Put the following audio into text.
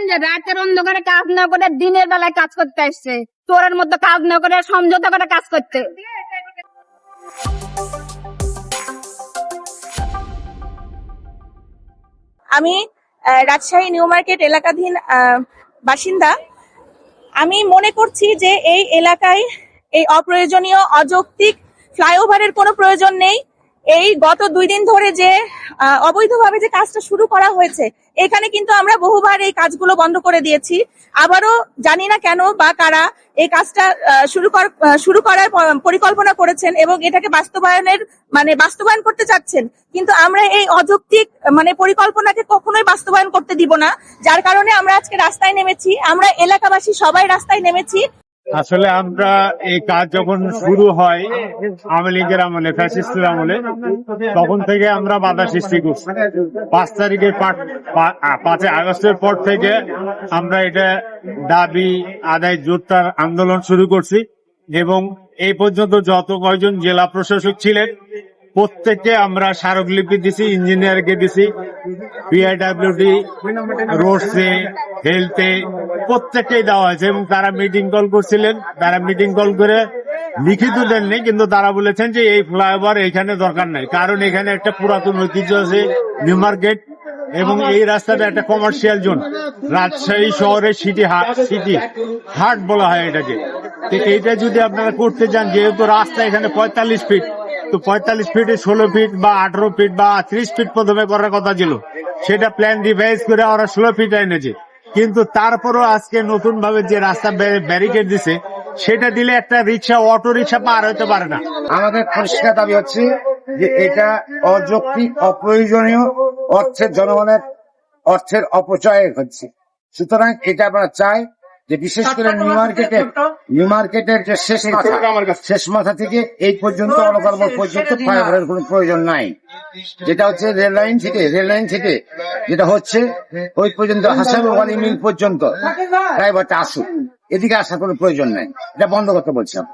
যে রাতের অন্ধকারে কাজ না করে দিনের বেলায় কাজ করতে আসছে, চোরের মধ্যে কাজ না করে সমঝোতা করে কাজ করতে। আমি রাজশাহী নিউ মার্কেট এলাকাধীন বাসিন্দা। আমি মনে করছি যে এই এলাকায় এই অপ্রয়োজনীয় অযৌক্তিক ফ্লাইওভারের কোনো প্রয়োজন নেই। এই গত 2 দিন ধরে যে অবৈধভাবে যে কাজটা শুরু করা হয়েছে, এখানে কিন্তু আমরা বহুবার এই কাজগুলো বন্ধ করে দিয়েছি। আবারও জানি না কেন বা কারা এই কাজটা শুরু করার পরিকল্পনা করেছেন এবং এটাকে বাস্তবায়ন করতে চাচ্ছেন, কিন্তু আমরা এই অযৌক্তিক পরিকল্পনাকে কখনোই বাস্তবায়ন করতে দিব না। যার কারণে আমরা আজকে রাস্তায় নেমেছি, আমরা এলাকাবাসী সবাই রাস্তায় নেমেছি। আসলে আমরা এই কাজ যখন শুরু হয় আওয়ামী লীগের আমলে, ফ্যাসিস্টের আমলে, তখন থেকে আমরা বাধা সৃষ্টি করছি। 5 তারিখের 5 আগস্টের পর থেকে আমরা এটা দাবি আদায় জোরদার আন্দোলন শুরু করছি এবং এই পর্যন্ত যত কয়জন জেলা প্রশাসক ছিলেন প্রত্যেককে আমরা স্মারকলিপি দিছি, ইঞ্জিনিয়ারকে দিছি, বিআইডব্লিউডি, রোডসে, হেলথে প্রত্যেককেই দেওয়া হয়েছে এবং তারা মিটিং কল করছিলেন। তারা মিটিং কল করে লিখিত দেননি, কিন্তু তারা বলেছেন যে এই ফ্লাইওভার এখানে দরকার নাই, কারণ এখানে একটা পুরাতন ঐতিহ্য আছে নিউ মার্কেট এবং এই রাস্তাটা একটা কমার্শিয়াল জোন। রাজশাহী শহরের সিটি হাট বলা হয় এটাকে। তো এইটা যদি আপনারা করতে চান, যেহেতু রাস্তা এখানে 45 ফিট, তো 45 ফিটে 16 ফিট বা 18 ফিট বা 30 ফিট প্রথমে করার কথা ছিল, সেটা প্ল্যান রিভাইজ করে ওরা 16 ফিট এনেছে। কিন্তু তারপরও আজকে নতুন ভাবে যে রাস্তা ব্যারিকেড দিছে, সেটা দিলে একটা রিক্সা, অটো রিক্সা পার হতে পারে না। আমাদের পরিষ্কার দাবি হচ্ছে যে এটা অযৌক্তিক, অপ্রয়োজনীয় জনগণের অর্থের অপচয় হচ্ছে। সুতরাং এটা আমরা চাই যে বিশেষ করে নিউ মার্কেটের যে শেষ মাথা থেকে এই পর্যন্ত অনকালবর পর্যন্ত ফ্লাইওভারের কোনো প্রয়োজন নাই। যেটা হচ্ছে রেল লাইন থেকে যেটা হচ্ছে ওই পর্যন্ত হাসানুল ওয়ালি মিল পর্যন্ত ফ্লাইওভারটা আসুক, এদিকে আসার কোনো প্রয়োজন নাই। এটা বন্ধ করতে বলছিলাম।